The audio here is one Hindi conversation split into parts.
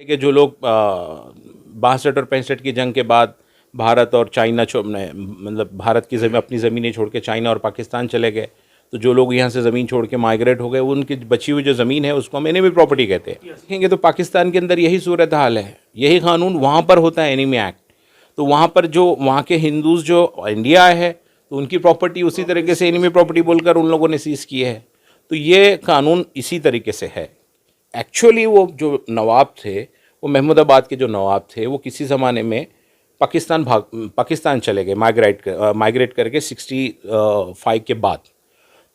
कि जो लोग 62 और 65 की जंग के बाद भारत और चाइना मतलब भारत की अपनी ज़मीनें छोड़ के चाइना और पाकिस्तान चले गए, तो जो लोग यहाँ से ज़मीन छोड़ के माइग्रेट हो गए, उनकी बची हुई जो ज़मीन है उसको हम एनिमी प्रॉपर्टी कहते हैं। देखेंगे तो पाकिस्तान के अंदर यही सूरत हाल है, यही कानून वहाँ पर होता है, एनिमी एक्ट। तो वहाँ पर जो वहाँ के हिंदूज़ जो इंडिया है तो उनकी प्रॉपर्टी उसी तरीके से एनिमी प्रॉपर्टी बोलकर उन लोगों ने सीज़ की है। तो ये कानून इसी तरीके से है। एक्चुअली वो जो नवाब थे, वो महमूदाबाद के जो नवाब थे, वो किसी ज़माने में पाकिस्तान चले गए माइग्रेट करके 65 के बाद।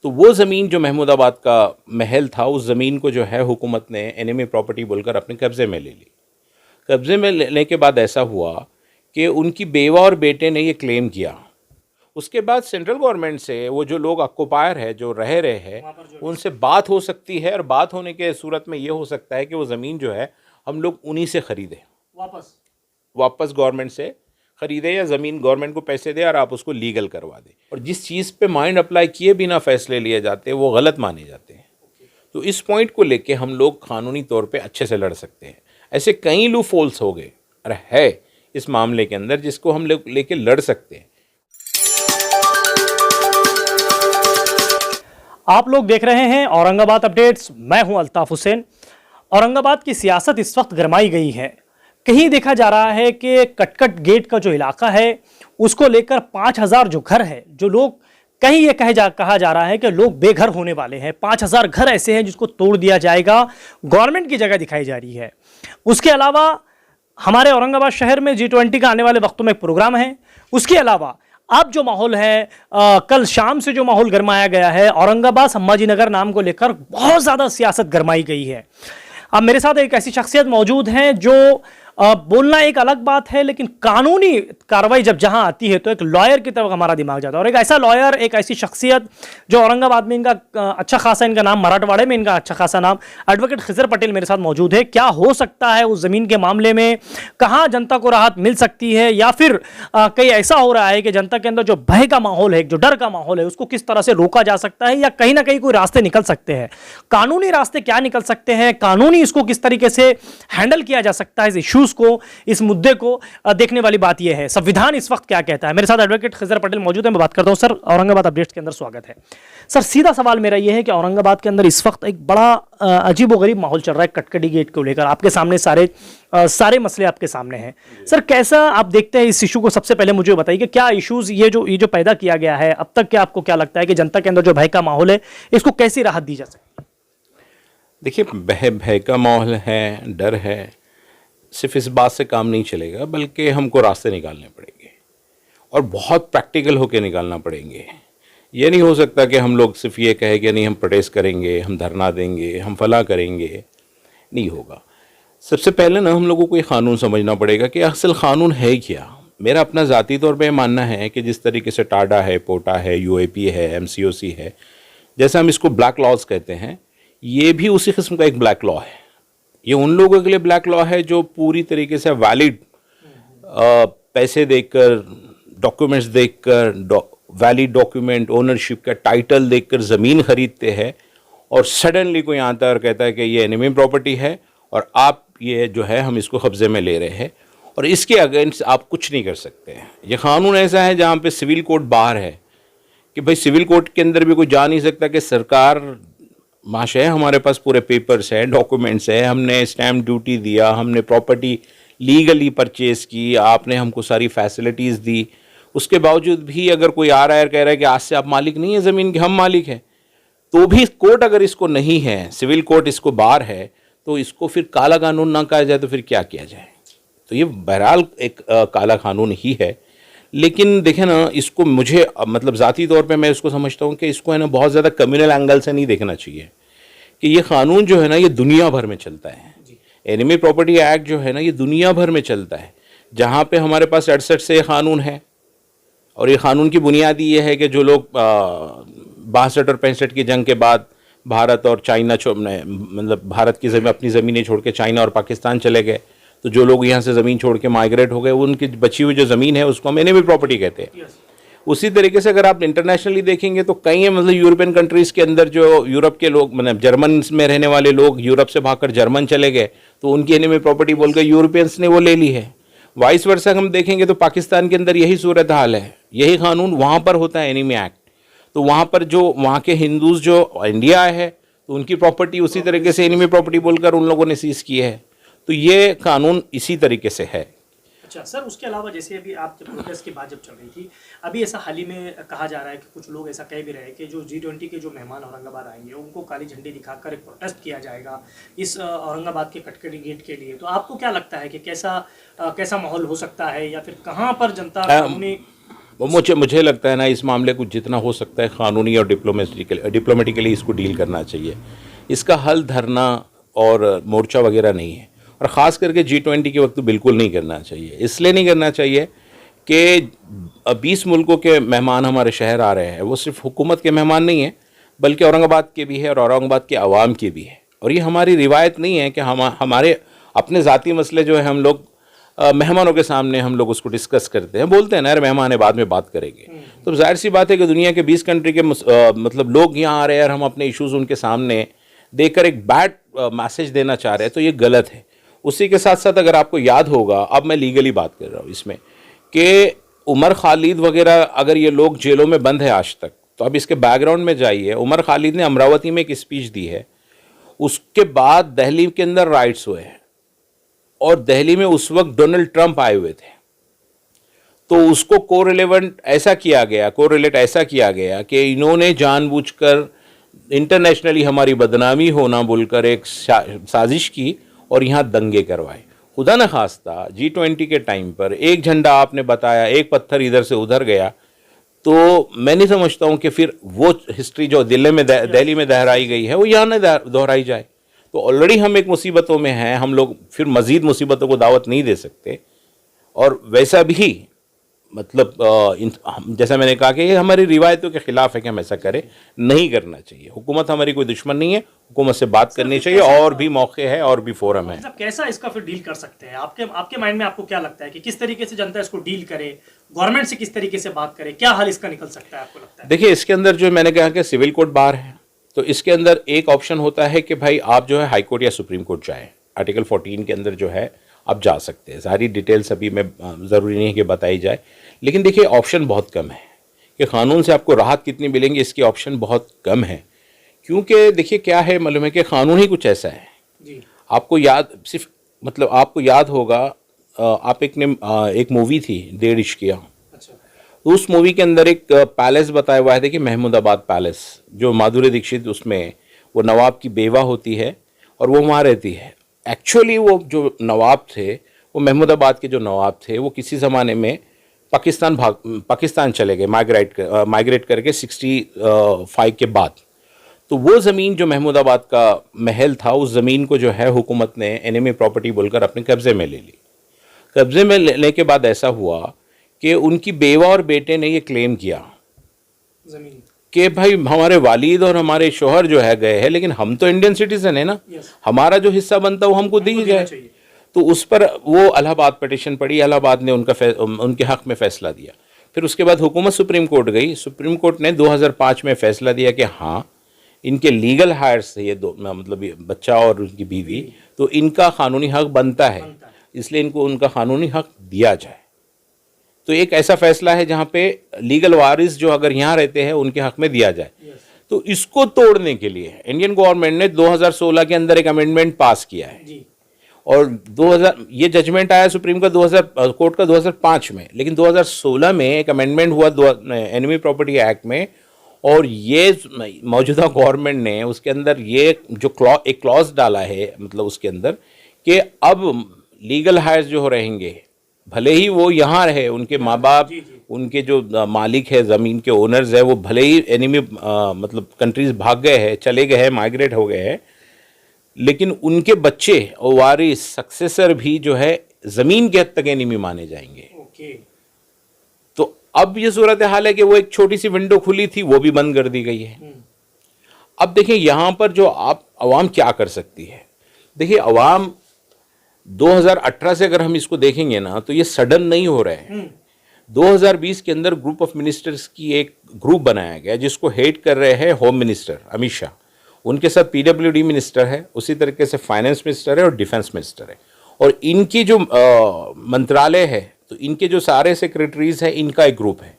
तो वो ज़मीन जो महमूदाबाद का महल था, उस ज़मीन को जो है हुकूमत ने एनिमी प्रॉपर्टी बोलकर अपने कब्ज़े में ले ली। कब्ज़े में लेने के बाद ऐसा हुआ कि उनकी बेवा और बेटे ने ये क्लेम किया। उसके बाद सेंट्रल गवर्नमेंट से वो जो लोग ऑक्युपायर है, जो रह रहे हैं, उनसे बात हो सकती है, और बात होने के सूरत में ये हो सकता है कि वो ज़मीन जो है हम लोग उन्हीं से ख़रीदें, वापस गवर्नमेंट से ख़रीदे, या ज़मीन गवर्नमेंट को पैसे दे और आप उसको लीगल करवा दें। और जिस चीज़ पे माइंड अप्लाई किए बिना फ़ैसले लिए जाते हैं वो गलत माने जाते हैं। तो इस पॉइंट को लेके हम लोग कानूनी तौर पे अच्छे से लड़ सकते हैं। ऐसे कई लूप होल्स हो गए और है इस मामले के अंदर जिसको हम लोग लेके लड़ सकते हैं। आप लोग देख रहे हैं औरंगाबाद अपडेट्स। मैं हूं अल्ताफ हुसैन। औरंगाबाद की सियासत इस वक्त गरमाई गई है। कहीं देखा जा रहा है कि कटकट गेट का जो इलाका है उसको लेकर 5000 जो घर है, जो लोग कहीं ये कहा जा रहा है कि लोग बेघर होने वाले हैं। 5000 घर ऐसे हैं जिसको तोड़ दिया जाएगा, गवर्नमेंट की जगह दिखाई जा रही है। उसके अलावा हमारे औरंगाबाद शहर में G20 का आने वाले वक्तों में एक प्रोग्राम है। उसके अलावा अब जो माहौल है, कल शाम से जो माहौल गरमाया गया है, औरंगाबाद संभाजी नगर नाम को लेकर बहुत ज़्यादा सियासत गरमाई गई है। अब मेरे साथ एक ऐसी शख्सियत मौजूद हैं जो बोलना एक अलग बात है, लेकिन कानूनी कार्रवाई जब जहां आती है तो एक लॉयर की तरफ हमारा दिमाग जाता है। और एक ऐसा लॉयर, एक ऐसी शख्सियत जो औरंगाबाद में इनका अच्छा खासा इनका नाम, मराठवाड़े में इनका अच्छा खासा नाम, एडवोकेट खिजर पटेल मेरे साथ मौजूद है। क्या हो सकता है उस जमीन के मामले में, कहां जनता को राहत मिल सकती है, या फिर कहीं ऐसा हो रहा है कि जनता के अंदर जो भय का माहौल है, जो डर का माहौल है, उसको किस तरह से रोका जा सकता है, या कहीं ना कहीं कोई रास्ते निकल सकते हैं, कानूनी रास्ते क्या निकल सकते हैं, कानूनी इसको किस तरीके से हैंडल किया जा सकता है, इस इश्यूज को, इस मुद्दे को देखने वाली बात यह है संविधान इस वक्त क्या कहता है। मेरे साथ एडवोकेट खिजर पटेल मौजूद है, मैं बात करता हूं। सर, औरंगाबाद अपडेट्स के अंदर स्वागत है। सर, सीधा सवाल मेरा यह है कि औरंगाबाद के अंदर इस वक्त एक बड़ा अजीबोगरीब माहौल चल रहा है कटकटी गेट को लेकर। आपके सामने सारे मसले आपके सामने हैं। सर, कैसा आप देखते हैं इस इशू को? सबसे पहले मुझे बताइए कि क्या इश्यूज ये जो पैदा किया गया है अब तक, क्या आपको क्या लगता है कि जनता के अंदर जो भय का माहौल है इसको कैसी राहत दी जा सकती है? देखिए, भय का माहौल है, डर है, सिर्फ इस बात से काम नहीं चलेगा, बल्कि हमको रास्ते निकालने पड़ेंगे और बहुत प्रैक्टिकल होकर निकालना पड़ेंगे। ये नहीं हो सकता कि हम लोग सिर्फ ये कहें कि नहीं हम प्रोटेस्ट करेंगे, हम धरना देंगे, हम फला करेंगे, नहीं होगा। सबसे पहले ना हम लोगों को ये क़ानून समझना पड़ेगा कि असल क़ानून है क्या। मेरा अपना ज़ाती तौर पे मानना है कि जिस तरीके से टाडा है, पोटा है, UAP है, MCOC है, जैसे हम इसको ब्लैक लॉज कहते हैं, ये भी उसी किस्म का एक ब्लैक लॉ है। ये उन लोगों के लिए ब्लैक लॉ है जो पूरी तरीके से वैलिड पैसे देकर, डॉक्यूमेंट्स देखकर, वैलिड डॉक्यूमेंट, ओनरशिप का टाइटल देखकर ज़मीन ख़रीदते हैं, और सडनली कोई आता है और कहता है कि ये एनिमी प्रॉपर्टी है और आप ये जो है हम इसको कब्ज़े में ले रहे हैं, और इसके अगेंस्ट आप कुछ नहीं कर सकते हैं। ये क़ानून ऐसा है जहाँ पे सिविल कोर्ट बाहर है कि भाई सिविल कोर्ट के अंदर भी कोई जा नहीं सकता कि सरकार माशा है, हमारे पास पूरे पेपर्स हैं, डॉक्यूमेंट्स है, हमने स्टैम्प ड्यूटी दिया, हमने प्रॉपर्टी लीगली परचेज़ की, आपने हमको सारी फैसिलिटीज़ दी, उसके बावजूद भी अगर कोई आ रहा है और कह रहा है कि आज से आप मालिक नहीं है ज़मीन के, हम मालिक हैं, तो भी कोर्ट अगर इसको नहीं है, सिविल कोर्ट इसको बाहर है, तो इसको फिर काला कानून ना कहा जाए तो फिर क्या किया जाए। तो ये बहरहाल एक काला कानून ही है। लेकिन देखें ना, इसको मुझे मतलब ज़ाती तौर पे मैं इसको समझता हूँ कि इसको है ना बहुत ज़्यादा कम्युनल एंगल से नहीं देखना चाहिए कि ये क़ानून जो है ना ये दुनिया भर में चलता है। एनिमी प्रॉपर्टी एक्ट जो है ना ये दुनिया भर में चलता है। जहाँ पे हमारे पास 68 से ये क़ानून है, और ये क़ानून की बुनियाद ये है कि जो लोग 62 और 65 की जंग के बाद भारत और चाइना मतलब भारत की अपनी ज़मीनें छोड़ के चाइना और पाकिस्तान चले गए, तो जो लोग यहाँ से ज़मीन छोड़ के माइग्रेट हो गए, उनकी बची हुई जो ज़मीन है उसको हम एनिमी प्रॉपर्टी कहते हैं। उसी तरीके से अगर आप इंटरनेशनली देखेंगे तो कई मतलब यूरोपियन कंट्रीज़ के अंदर जो यूरोप के लोग मतलब जर्मन में रहने वाले लोग यूरोप से भागकर जर्मन चले गए तो उनकी एनिमी प्रॉपर्टी बोलकर यूरोपियंस ने वो ले ली है। वाइस वर्सा हम देखेंगे तो पाकिस्तान के अंदर यही सूरत हाल है, यही कानून वहाँ पर होता है एनिमी एक्ट। तो वहाँ पर जो वहाँ के हिंदूज जो इंडिया आए हैं तो उनकी प्रॉपर्टी उसी तरीके से एनिमी प्रॉपर्टी बोलकर उन लोगों ने सीज की है। तो ये कानून इसी तरीके से है। अच्छा सर, उसके अलावा जैसे अभी आप जब प्रोटेस्ट की बात जब चल रही थी, अभी ऐसा हाल ही में कहा जा रहा है कि कुछ लोग ऐसा कह भी रहे हैं कि जो G20 के जो मेहमान औरंगाबाद आएंगे उनको काली झंडी दिखाकर एक प्रोटेस्ट किया जाएगा इस औरंगाबाद के कटकरी गेट के लिए। तो आपको क्या लगता है कि कैसा माहौल हो सकता है, या फिर कहाँ पर जनता कानूनी? मुझे लगता है ना, इस मामले को जितना हो सकता है कानूनी और डिप्लोमेटिकली इसको डील करना चाहिए। इसका हल धरना और मोर्चा वगैरह नहीं है, और ख़ास करके G20 के वक्त तो बिल्कुल नहीं करना चाहिए। इसलिए नहीं करना चाहिए कि 20 मुल्कों के मेहमान हमारे शहर आ रहे हैं, वो सिर्फ हुकूमत के मेहमान नहीं हैं बल्कि औरंगाबाद के भी है और औरंगाबाद के आवाम के भी है। और ये हमारी रिवायत नहीं है कि हमारे अपने ज़ाती मसले जो है हम लोग मेहमानों के सामने हम लोग उसको डिस्कस करते हैं, बोलते हैं ना यार मेहमान है बाद में बात करेंगे। तो जाहिर सी बात है कि दुनिया के 20 कंट्री के मतलब लोग यहाँ आ रहे हैं और हम अपने इश्यूज़ उनके सामने देकर एक बैड मैसेज देना चाह रहे हैं, तो ये गलत है। उसी के साथ साथ अगर आपको याद होगा, अब मैं लीगली बात कर रहा हूँ इसमें, कि उमर खालिद वगैरह अगर ये लोग जेलों में बंद है आज तक, तो अब इसके बैकग्राउंड में जाइए। उमर खालिद ने अमरावती में एक स्पीच दी है, उसके बाद दिल्ली के अंदर राइट्स हुए हैं और दिल्ली में उस वक्त डोनाल्ड ट्रंप आए हुए थे। तो उसको कोरिलेट ऐसा किया गया कि इन्होंने जानबूझकर इंटरनेशनली हमारी बदनामी होना बोलकर एक साजिश की और यहाँ दंगे करवाए। खुदा न खास्ता G20 के टाइम पर एक झंडा आपने बताया, एक पत्थर इधर से उधर गया, तो मैं नहीं समझता हूँ कि फिर वो हिस्ट्री जो दिल्ली में दोहराई गई है वो यहाँ न दोहराई जाए। तो ऑलरेडी हम एक मुसीबतों में हैं, हम लोग फिर मज़ीद मुसीबतों को दावत नहीं दे सकते। और वैसा भी मतलब जैसा मैंने कहा कि ये हमारी रिवायतों के खिलाफ है कि हम ऐसा करें, नहीं करना चाहिए। हुकूमत हमारी कोई दुश्मन नहीं है, हुकूमत से बात करनी चाहिए, और भी मौके हैं और भी फोरम है। मतलब कैसा इसका फिर डील कर सकते हैं? आपके माइंड में आपको क्या लगता है कि किस तरीके से जनता इसको डील करे, गवर्नमेंट से किस तरीके से बात करे, क्या हल इसका निकल सकता है आपको लगता है? देखिए, इसके अंदर जो मैंने कहा कि सिविल कोर्ट बार है, तो इसके अंदर एक ऑप्शन होता है कि भाई आप जो है हाई कोर्ट या सुप्रीम कोर्ट जाए। आर्टिकल 14 के अंदर जो है आप जा सकते हैं। सारी डिटेल्स अभी मैं ज़रूरी नहीं है कि बताई जाए, लेकिन देखिए ऑप्शन बहुत कम है कि कानून से आपको राहत कितनी मिलेंगी, इसकी ऑप्शन बहुत कम है। क्योंकि देखिए क्या है, मालूम है कि कानून ही कुछ ऐसा है जी। आपको याद होगा, आप एक मूवी थी डेढ़ इश्किया। अच्छा। तो उस मूवी के अंदर एक पैलेस बताया हुआ है, देखिए महमूदाबाद पैलेस, जो माधुरी दीक्षित उसमें वो नवाब की बेवा होती है और वो वहाँ रहती है। एक्चुअली वो जो नवाब थे, वो महमूदाबाद के जो नवाब थे, वो किसी ज़माने में पाकिस्तान चले गए माइग्रेट करके 65 के बाद। तो वो ज़मीन जो महमूदाबाद का महल था, उस ज़मीन को जो है हुकूमत ने एनिमी प्रॉपर्टी बोलकर अपने कब्ज़े में ले ली। कब्ज़े में लेने के बाद ऐसा हुआ कि उनकी बेवा और बेटे ने ये क्लेम किया ज़मीन कि भाई हमारे वालिद और हमारे शोहर जो है गए हैं, लेकिन हम तो इंडियन सिटीज़न है ना, हमारा जो हिस्सा बनता है वो हमको दी जाए। तो उस पर वो इलाहाबाद पिटीशन पड़ी, इलाहाबाद ने उनके हक़ में फ़ैसला दिया। फिर उसके बाद हुकूमत सुप्रीम कोर्ट गई। सुप्रीम कोर्ट ने 2005 में फ़ैसला दिया कि हाँ, इनके लीगल हायर्स थे ये दो, मतलब ये बच्चा और उनकी बीवी, तो इनका कानूनी हक़ बनता है, इसलिए इनको उनका कानूनी हक़ दिया जाए। तो एक ऐसा फ़ैसला है जहाँ पे लीगल वारिस जो अगर यहाँ रहते हैं उनके हक़ में दिया जाए। तो इसको तोड़ने के लिए इंडियन गवर्नमेंट ने 2016 के अंदर एक अमेंडमेंट पास किया है और ये जजमेंट आया सुप्रीम का कोर्ट का 2005 में, लेकिन 2016 में एक अमेंडमेंट हुआ एनिमी प्रॉपर्टी एक्ट में, और ये मौजूदा गवर्नमेंट ने उसके अंदर ये जो एक क्लॉज डाला है, मतलब उसके अंदर कि अब लीगल हायर्स जो रहेंगे, भले ही वो यहाँ रहे, उनके माँ बाप, उनके जो मालिक है, ज़मीन के ओनर्स है, वो भले ही एनिमी मतलब कंट्रीज़ भाग गए हैं, चले गए हैं, माइग्रेट हो गए हैं, लेकिन उनके बच्चे और वारिस सक्सेसर भी जो है ज़मीन के हद तक एनिमी माने जाएंगे। तो अब ये सूरत हाल है कि वो एक छोटी सी विंडो खुली थी, वो भी बंद कर दी गई है। अब देखिए यहाँ पर जो अवाम क्या कर सकती है। देखिए अवाम 2018 से अगर हम इसको देखेंगे ना, तो ये सडन नहीं हो रहा है। 2020 के अंदर ग्रुप ऑफ मिनिस्टर्स की एक ग्रुप बनाया गया जिसको हेड कर रहे हैं होम मिनिस्टर अमित शाह, उनके साथ पीडब्ल्यूडी मिनिस्टर है, उसी तरीके से फाइनेंस मिनिस्टर है और डिफेंस मिनिस्टर है। और इनकी जो मंत्रालय है, तो इनके जो सारे सेक्रेटरीज हैं, इनका एक ग्रुप है।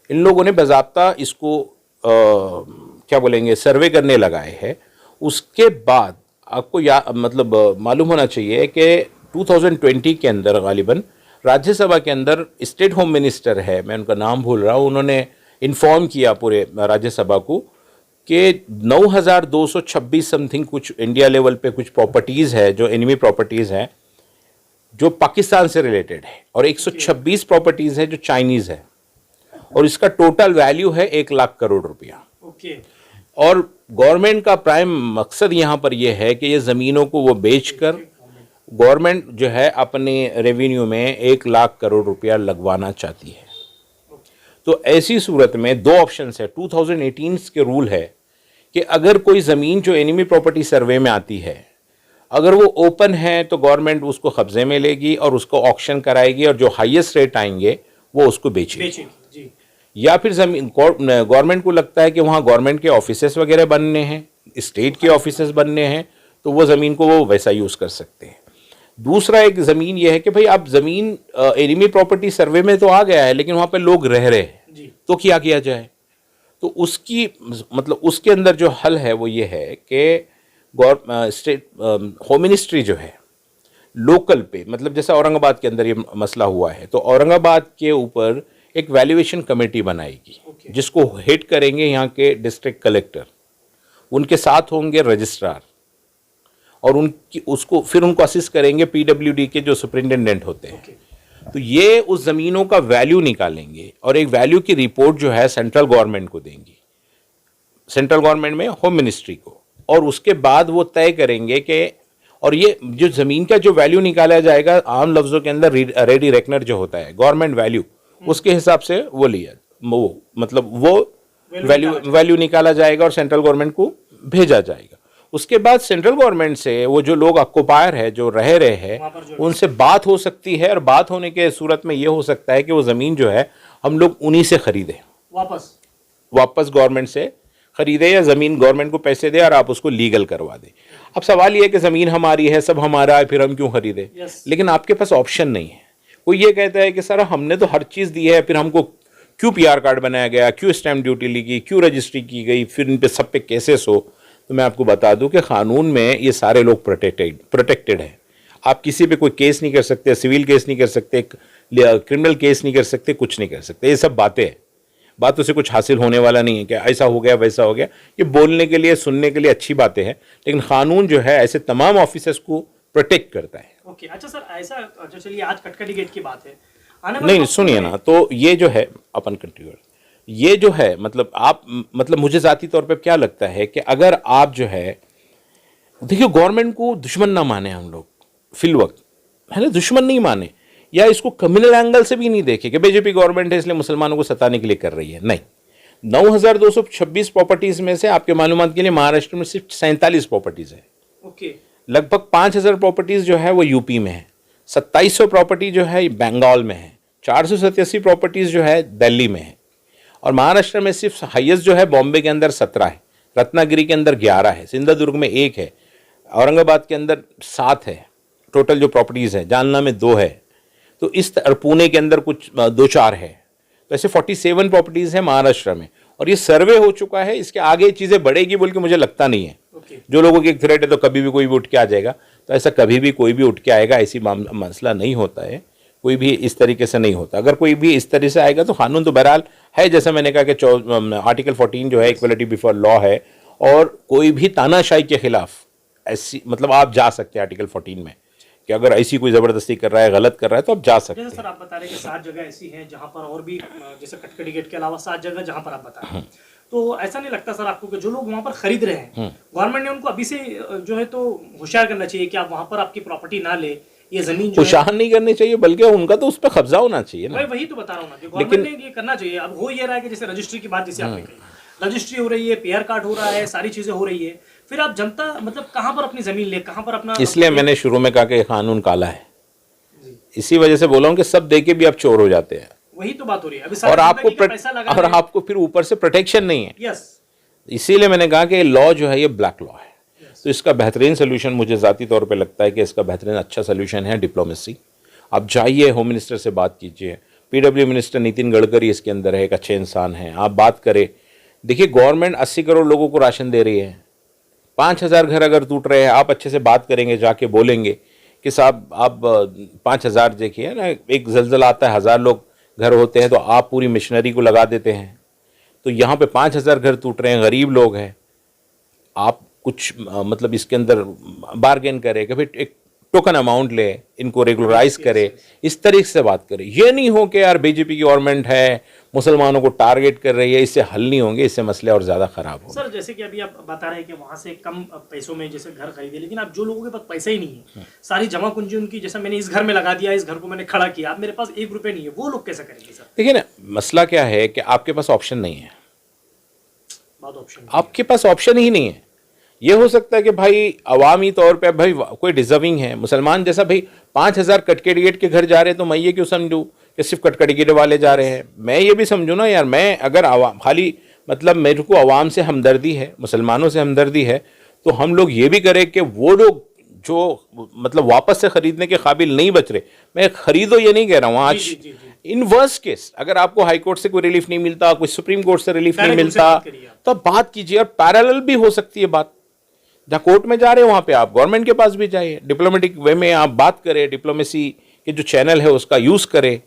इन लोगों ने बाज़ाब्ता इसको क्या बोलेंगे, सर्वे करने लगाए हैं। उसके बाद आपको मालूम होना चाहिए कि 2020 के अंदर गालिबन राज्यसभा के अंदर स्टेट होम मिनिस्टर है, मैं उनका नाम भूल रहा हूँ, उन्होंने इन्फॉर्म किया पूरे राज्यसभा को कि 9,226 समथिंग कुछ इंडिया लेवल पे कुछ प्रॉपर्टीज़ है जो एनिमी प्रॉपर्टीज़ हैं जो पाकिस्तान से रिलेटेड है, और 126 प्रॉपर्टीज़ है जो चाइनीज़ है, और इसका टोटल वैल्यू है 1 लाख करोड़ रुपया। और गवर्नमेंट का प्राइम मकसद यहाँ पर यह है कि ये ज़मीनों को वो बेचकर गवर्नमेंट जो है अपने रेवेन्यू में 1 लाख करोड़ रुपया लगवाना चाहती है। तो ऐसी सूरत में दो ऑप्शंस है। 2018 के रूल है कि अगर कोई ज़मीन जो एनिमी प्रॉपर्टी सर्वे में आती है, अगर वो ओपन है तो गवर्नमेंट उसको कब्जे में लेगी और उसको ऑक्शन कराएगी, और जो हाईएस्ट रेट आएंगे वो उसको बेचेगी। या फिर ज़मीन गवर्नमेंट को लगता है कि वहाँ गवर्नमेंट के ऑफिसेस वगैरह बनने हैं, स्टेट के ऑफिसेस बनने हैं, तो वो ज़मीन को वो वैसा यूज़ कर सकते हैं। दूसरा एक ज़मीन ये है कि भाई अब ज़मीन एनिमी प्रॉपर्टी सर्वे में तो आ गया है, लेकिन वहाँ पे लोग रह रहे हैं, तो क्या किया जाए। तो उसकी उसके अंदर जो हल है वो ये है कि स्टेट होम मिनिस्ट्री जो है लोकल पे, जैसे औरंगाबाद के अंदर ये मसला हुआ है, तो औरंगाबाद के ऊपर एक वैल्यूएशन कमेटी बनाएगी जिसको हेड करेंगे यहाँ के डिस्ट्रिक्ट कलेक्टर, उनके साथ होंगे रजिस्ट्रार, और उनको असिस्ट करेंगे पीडब्ल्यूडी के जो सुपरिटेंडेंट होते हैं। तो ये उस ज़मीनों का वैल्यू निकालेंगे और एक वैल्यू की रिपोर्ट जो है सेंट्रल गवर्नमेंट को देंगी, सेंट्रल गवर्नमेंट में होम मिनिस्ट्री को, और उसके बाद वो तय करेंगे कि, और ये जो ज़मीन का जो वैल्यू निकाला जाएगा आम लफ्ज़ों के अंदर रेडी रेकनर जो होता है गवर्नमेंट वैल्यू, उसके हिसाब से वो वैल्यू निकाला जाएगा और सेंट्रल गवर्नमेंट को भेजा जाएगा। उसके बाद सेंट्रल गवर्नमेंट से वो जो लोग ऑक्युपायर है, जो रह रहे हैं, उनसे बात हो सकती है, और बात होने के सूरत में ये हो सकता है कि वो ज़मीन जो है हम लोग उन्हीं से खरीदें, वापस गवर्नमेंट से खरीदे, या ज़मीन गवर्नमेंट को पैसे दे और आप उसको लीगल करवा दें। अब सवाल ये है कि ज़मीन हमारी है, सब हमारा है, फिर हम क्यों खरीदें। लेकिन आपके पास ऑप्शन नहीं है। कोई ये कहता है कि सर हमने तो हर चीज़ दी है, फिर हमको क्यों पीआर कार्ड बनाया गया, क्यों स्टैम्प ड्यूटी ली गई, क्यों रजिस्ट्री की गई, फिर इन पे सब पे केसेस हो। तो मैं आपको बता दूं कि कानून में ये सारे लोग प्रोटेक्टेड है। आप किसी पे कोई केस नहीं कर सकते, सिविल केस नहीं कर सकते, क्रिमिनल केस नहीं कर सकते, कुछ नहीं कर सकते। ये सब बातें हैं, बातों से कुछ हासिल होने वाला नहीं है कि ऐसा हो गया वैसा हो गया। ये बोलने के लिए, सुनने के लिए अच्छी बातें हैं, लेकिन कानून जो है ऐसे तमाम ऑफिसर्स को प्रोटेक्ट करता है। ओके, अच्छा सर, ऐसा चलिए आज कटकटी गेट की बात है, नहीं सुनिए ना, तो ये जो है अपन कंटिन्यू, ये जो है आप मुझे ज़ाती तौर पे क्या लगता है कि अगर आप जो है, देखिए गवर्नमेंट को दुश्मन ना माने हम लोग फिल वक्त, है ना, दुश्मन नहीं माने, या इसको कम्युनल एंगल से भी नहीं देखे कि बीजेपी गवर्नमेंट है इसलिए मुसलमानों को सताने के लिए कर रही है। नहीं, 9,226 प्रॉपर्टीज़ में से आपके मालूमात के लिए महाराष्ट्र में सिर्फ 47 प्रॉपर्टीज़ है। ओके, लगभग 5,000 प्रॉपर्टीज़ जो है वो यूपी में है, 2700 प्रॉपर्टी जो है बंगाल में है, 487 प्रॉपर्टीज़ जो है दिल्ली में है, और महाराष्ट्र में सिर्फ हाईएस्ट जो है बॉम्बे के अंदर 17 है, रत्नागिरी के अंदर 11 है, सिंधुदुर्ग में 1 है, औरंगाबाद के अंदर 7 है टोटल जो प्रॉपर्टीज़ है, जालना में 2 है, तो इस पुणे के अंदर कुछ 2-4 है। तो ऐसे 47 प्रॉपर्टीज़ है महाराष्ट्र में, और ये सर्वे हो चुका है। इसके आगे चीज़ें बढ़ेगी बोल के मुझे लगता नहीं है। जो लोगों की एक थ्रेट है तो कभी भी कोई भी उठ के आ जाएगा, तो ऐसा कभी भी कोई भी उठ के आएगा, ऐसी मसला नहीं होता है। कोई भी इस तरीके से नहीं होता। अगर कोई भी इस तरह से आएगा तो कानून तो बहरहाल है, जैसे मैंने कहा कि आर्टिकल 14 जो है इक्वलिटी बिफोर लॉ है, और कोई भी तानाशाही के खिलाफ ऐसी आप जा सकते हैं आर्टिकल 14 में कि अगर ऐसी कोई ज़बरदस्ती कर रहा है, गलत कर रहा है, तो आप जा सकते हैं। सर आप बता रहे हैं कि 7 जगह ऐसी हैं जहां पर, और भी जैसे कटकटी गेट के अलावा 7 जगह जहां पर आप बता रहे हैं, तो ऐसा नहीं लगता सर आपको कि जो लोग वहां पर खरीद रहे हैं, गवर्नमेंट ने उनको अभी से जो है तो होशियार करना चाहिए कि आप वहां पर आपकी प्रॉपर्टी ना ले, ये जमीन जो होशियार नहीं करनी चाहिए, बल्कि उनका तो उस पर कब्जा होना चाहिए ना। वही तो बता रहा हूँ ना, गवर्नमेंट ने ये करना चाहिए। अब हो ये रहा है कि जैसे रजिस्ट्री की बात जैसे आपने कही, रजिस्ट्री हो रही है, पीआर कार्ड हो रहा है, सारी चीजें हो रही है, फिर आप जनता कहाँ पर अपनी जमीन ले, कहाँ पर अपना। इसलिए मैंने शुरू में कहा कि कानून काला है, इसी वजह से बोला हूँ कि सब दे के भी आप चोर हो जाते हैं, वही तो बात हो रही है। अभी और सारी आपको जिंदगी का पैसा लगा और रहे हैं। आपको फिर ऊपर से प्रोटेक्शन नहीं है। यस, इसीलिए मैंने कहा कि लॉ जो है ये ब्लैक लॉ है। तो इसका बेहतरीन सोल्यूशन मुझे ज़ाती तौर पे लगता है कि इसका बेहतरीन अच्छा सोल्यूशन है डिप्लोमेसी। आप जाइए, होम मिनिस्टर से बात कीजिए, पीडब्ल्यू मिनिस्टर नितिन गडकरी इसके अंदर है, एक अच्छे इंसान हैं, आप बात करें। देखिए, गवर्नमेंट 80 करोड़ लोगों को राशन दे रही है, 5000 घर अगर टूट रहे हैं, आप अच्छे से बात करेंगे, जाके बोलेंगे कि साहब आप 5000 देखिए ना, एक जलजला आता है, 1000 लोग घर होते हैं, तो आप पूरी मशीनरी को लगा देते हैं। तो यहाँ पे 5000 घर टूट रहे हैं, गरीब लोग हैं, आप कुछ मतलब इसके अंदर बार्गेन करें कि भाई एक टोकन अमाउंट ले, इनको रेगुलराइज करे, इस तरीके से बात करें। ये नहीं हो कि यार बीजेपी की गवर्नमेंट है, मुसलमानों को टारगेट कर रही है, इससे हल नहीं होंगे, इससे मसले और ज़्यादा ख़राब होंगे। सर जैसे कि अभी आप बता रहे हैं कि वहाँ से कम पैसों में जैसे घर खरीदे, लेकिन आप जो लोगों के पास पैसा ही नहीं है, सारी जमा पूंजी उनकी, जैसा मैंने इस घर में लगा दिया, इस घर को मैंने खड़ा किया, अब मेरे पास 1 रुपये नहीं है, वो लोग कैसे करेंगे सर? देखिए ना, मसला क्या है कि आपके पास ऑप्शन नहीं है, बात ऑप्शन आपके पास ऑप्शन ही नहीं है। ये हो सकता है कि भाई अवामी तौर पे भाई कोई डिजर्विंग है मुसलमान, जैसा भाई 5000 कटकेट के घर जा रहे हैं, तो मैं ये क्यों समझूं कि सिर्फ कटकेट वाले जा रहे हैं? मैं ये भी समझूं ना यार, मैं अगर खाली मतलब मेरे को अवाम से हमदर्दी है, मुसलमानों से हमदर्दी है, तो हम लोग ये भी करें कि वो लोग जो मतलब वापस से खरीदने के काबिल नहीं बच रहे, मैं खरीदो ये नहीं कह रहा हूँ। आज इन वर्स्ट केस अगर आपको हाई कोर्ट से कोई रिलीफ नहीं मिलता, कोई सुप्रीम कोर्ट से रिलीफ नहीं मिलता, तो आप बात कीजिए। और पैरेलल भी हो सकती है बात, जहाँ कोर्ट में जा रहे हो वहाँ पे आप गवर्नमेंट के पास भी जाइए, डिप्लोमेटिक वे में आप बात करें, डिप्लोमेसी के जो चैनल है उसका यूज़ करें।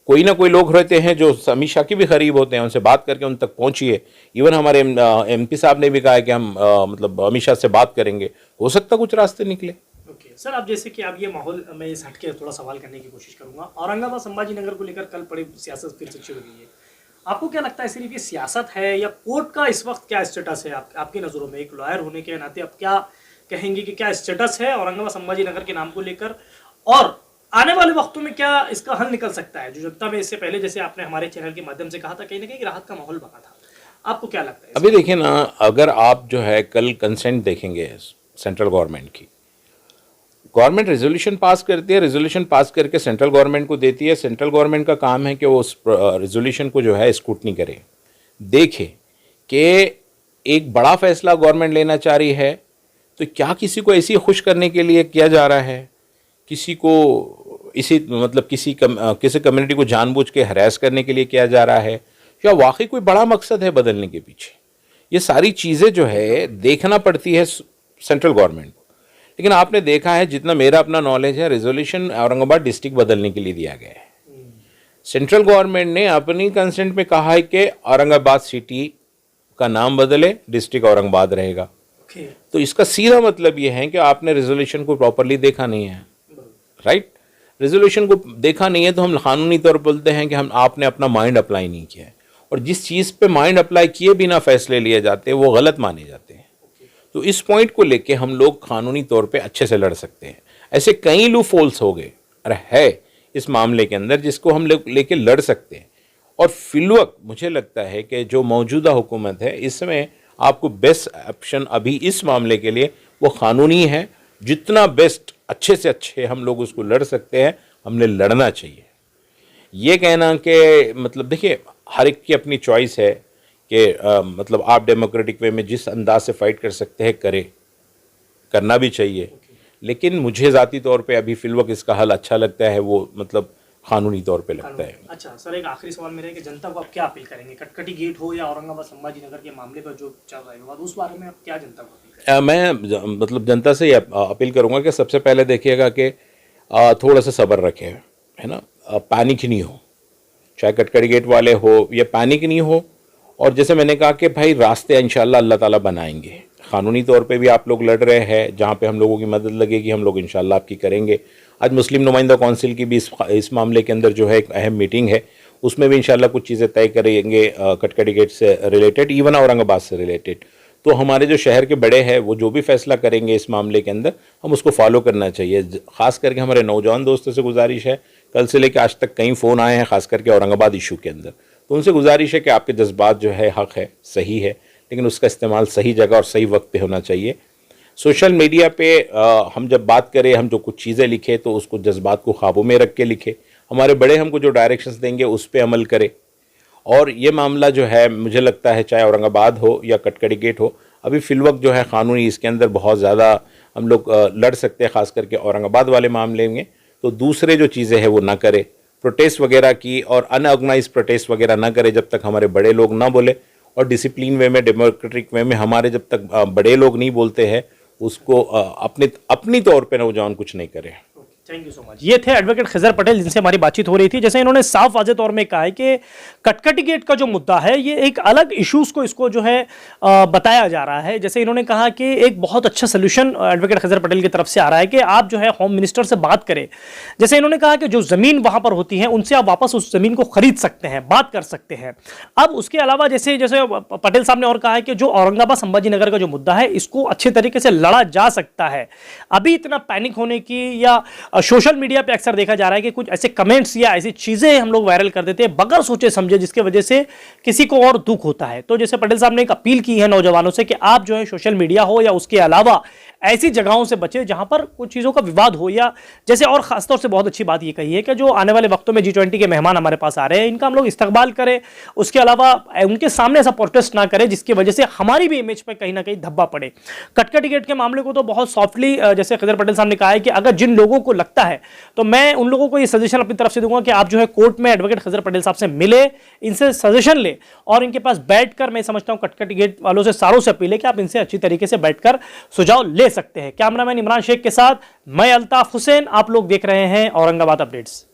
कोई ना कोई लोग रहते हैं जो अमित शाह के भी करीब होते हैं, उनसे बात करके उन तक पहुँचिए। इवन हमारे एमपी साहब ने भी कहा है कि हम मतलब अमित शाह से बात करेंगे, हो सकता कुछ रास्ते निकले। ओके सर, अब जैसे कि आप ये माहौल, मैं इस हटके थोड़ा सवाल करने की कोशिश करूंगा। औरंगाबाद संभाजी नगर को लेकर कल बड़ी सियासत फिर से शुरू हुई है, आपको क्या लगता है सिर्फ ये सियासत है या कोर्ट का इस वक्त क्या स्टेटस है आपकी नज़रों में? एक लॉयर होने के नाते आप क्या कहेंगे कि क्या स्टेटस है औरंगाबाद संभाजी नगर के नाम को लेकर, और आने वाले वक्तों में क्या इसका हल निकल सकता है? जो जनता में इससे पहले, जैसे आपने हमारे चैनल के माध्यम से कहा था, कहीं ना कहीं राहत का माहौल बना था, आपको क्या लगता है? अभी देखिए ना, अगर आप जो है कल कंसेंट देखेंगे सेंट्रल गवर्नमेंट की, गवर्नमेंट रेजोल्यूशन पास करती है, रेजोल्यूशन पास करके सेंट्रल गवर्नमेंट को देती है। सेंट्रल गवर्नमेंट का काम है कि वो उस रेजोल्यूशन को जो है स्क्रूटनी करे, देखे कि एक बड़ा फैसला गवर्नमेंट लेना चाह रही है, तो क्या किसी को ऐसी खुश करने के लिए किया जा रहा है, किसी को इसी मतलब किसी कम्युनिटी को जानबूझ के हरास करने के लिए किया जा रहा है, या वाकई कोई बड़ा मकसद है बदलने के पीछे? ये सारी चीज़ें जो है देखना पड़ती है सेंट्रल गवर्नमेंट को। लेकिन आपने देखा है, जितना मेरा अपना नॉलेज है, रेजोल्यूशन औरंगाबाद डिस्ट्रिक्ट बदलने के लिए दिया गया है। सेंट्रल गवर्नमेंट ने अपनी कंसेंट में कहा है कि औरंगाबाद सिटी का नाम बदले, डिस्ट्रिक्ट औरंगाबाद रहेगा। तो इसका सीधा मतलब ये है कि आपने रेजोल्यूशन को प्रॉपरली देखा नहीं है, राइट? रेजोल्यूशन को देखा नहीं है तो हम कानूनी तौर पर बोलते हैं कि आपने अपना माइंड अप्लाई नहीं किया है, और जिस चीज़ पे माइंड अप्लाई किए बिना फैसले लिए जाते हैं वो गलत माने जाते हैं। तो इस पॉइंट को लेके हम लोग कानूनी तौर पे अच्छे से लड़ सकते हैं। ऐसे कई लूप होल्स हो गए और है इस मामले के अंदर जिसको हम लोग लेके लड़ सकते हैं। और फिलवक्त मुझे लगता है कि जो मौजूदा हुकूमत है, इसमें आपको बेस्ट ऑप्शन अभी इस मामले के लिए वो कानूनी है। जितना बेस्ट अच्छे से अच्छे हम लोग उसको लड़ सकते हैं, हमने लड़ना चाहिए। ये कहना कि मतलब देखिए, हर एक की अपनी चॉइस है कि मतलब आप डेमोक्रेटिक वे में जिस अंदाज से फाइट कर सकते हैं करना भी चाहिए। लेकिन मुझे ज़ाती तौर पे अभी फिलवक्त इसका हल अच्छा लगता है, वो मतलब कानूनी तौर पे लगता है। अच्छा सर, एक आखिरी सवाल मेरा है कि जनता को आप क्या अपील करेंगे? कटकटी गेट हो या औरंगाबाद संभाजी नगर के मामले पर जो चल रहा है विवाद, उस बारे में आप क्या जनता को अपील करेंगे? मैं मतलब जनता से ये अपील करूँगा कि सबसे पहले देखिएगा कि थोड़ा सा सब्र रखें, है ना, पैनिक नहीं हो, चाहे कटकटी गेट वाले हो या पैनिक नहीं हो। और जैसे मैंने कहा कि भाई रास्ते इंशाल्लाह अल्लाह ताला बनाएंगे। कानूनी तौर पे भी आप लोग लड़ रहे हैं, जहाँ पे हम लोगों की मदद लगेगी हम लोग इंशाल्लाह आपकी करेंगे। आज मुस्लिम नुमाइंदा कौंसिल की भी इस मामले के अंदर जो है एक अहम मीटिंग है, उसमें भी इंशाल्लाह कुछ चीज़ें तय करेंगे कटकटी गेट से रिलेटेड, इवन औरंगाबाद से रिलेटेड। तो हमारे जो शहर के बड़े हैं वो जो भी फैसला करेंगे इस मामले के अंदर, हम उसको फॉलो करना चाहिए। ख़ास करके हमारे नौजवान दोस्तों से गुजारिश है, कल से लेकर आज तक कई फ़ोन आए हैं ख़ास करके औरंगाबाद इशू के अंदर, तो उनसे गुजारिश है कि आपके जज्बात जो है हक़ है, सही है, लेकिन उसका इस्तेमाल सही जगह और सही वक्त पे होना चाहिए। सोशल मीडिया पे हम जब बात करें, हम जो कुछ चीज़ें लिखे तो उसको जज्बात को ख्वाबों में रख के लिखे, हमारे बड़े हमको जो डायरेक्शंस देंगे उस पर अमल करें। और ये मामला जो है मुझे लगता है चाहे औरंगाबाद हो या कटकड़ी गेट हो, अभी फिलवक्त जो है क़ानूनी इसके अंदर बहुत ज़्यादा हम लोग लड़ सकते हैं, ख़ास करके औरंगाबाद वाले मामले में। तो दूसरे जो चीज़ें हैं वो ना करें, प्रोटेस्ट वगैरह की और अनऑर्गेनाइज प्रोटेस्ट वगैरह ना करें जब तक हमारे बड़े लोग ना बोले, और डिसिप्लिन वे में, डेमोक्रेटिक वे में हमारे जब तक बड़े लोग नहीं बोलते हैं उसको अपनी तौर पे नौजवान कुछ नहीं करे। Thank you so much. ये थे एडवोकेट खिजर पटेल जिनसे हमारी बातचीत हो रही थी। जैसे इन्होंने साफ वाज़े तौर में कहा है कि कटकटी गेट का जो मुद्दा है ये एक अलग इश्यूज को इसको जो है बताया जा रहा है। जैसे इन्होंने कहा कि एक बहुत अच्छा सोल्यूशन एडवोकेट खिजर पटेल की तरफ से आ रहा है कि आप जो है होम मिनिस्टर से बात करें। जैसे इन्होंने कहा कि जो ज़मीन वहाँ पर होती है उनसे आप वापस उस ज़मीन को खरीद सकते हैं, बात कर सकते हैं। अब उसके अलावा जैसे जैसे पटेल साहब ने और कहा है कि जो औरंगाबाद संभाजी नगर का जो मुद्दा है इसको अच्छे तरीके से लड़ा जा सकता है। अभी इतना पैनिक होने की या सोशल मीडिया पे अक्सर देखा जा रहा है कि कुछ ऐसे कमेंट्स या ऐसी चीजें हम लोग वायरल कर देते हैं बगैर सोचे समझे, जिसके वजह से किसी को और दुख होता है। तो जैसे पटेल साहब ने एक अपील की है नौजवानों से कि आप जो है सोशल मीडिया हो या उसके अलावा ऐसी जगहों से बचे जहां पर कुछ चीज़ों का विवाद हो, या जैसे और खासतौर से बहुत अच्छी बात ये कही है कि जो आने वाले वक्तों में G20 के मेहमान हमारे पास आ रहे हैं इनका हम लोग इस्तकबाल करें, उसके अलावा उनके सामने ऐसा प्रोटेस्ट ना करें जिसकी वजह से हमारी भी इमेज पर कहीं ना कहीं धब्बा पड़े। कटकटी गेट के मामले को तो बहुत सॉफ्टली जैसे खिजर पटेल साहब ने कहा है कि अगर जिन लोगों को लगता है, तो मैं उन लोगों को ये सजेशन अपनी तरफ से दूंगा कि आप जो है कोर्ट में एडवोकेट खिजर पटेल साहब से मिले, इनसे सजेशन ले और इनके पास बैठकर, मैं समझता हूं कटकटी गेट वालों से सारों से अपील है कि आप इनसे अच्छी तरीके से बैठकर सुझाव ले सकते हैं। कैमरामैन इमरान शेख के साथ मैं अल्ताफ हुसैन, आप लोग देख रहे हैं औरंगाबाद अपडेट्स।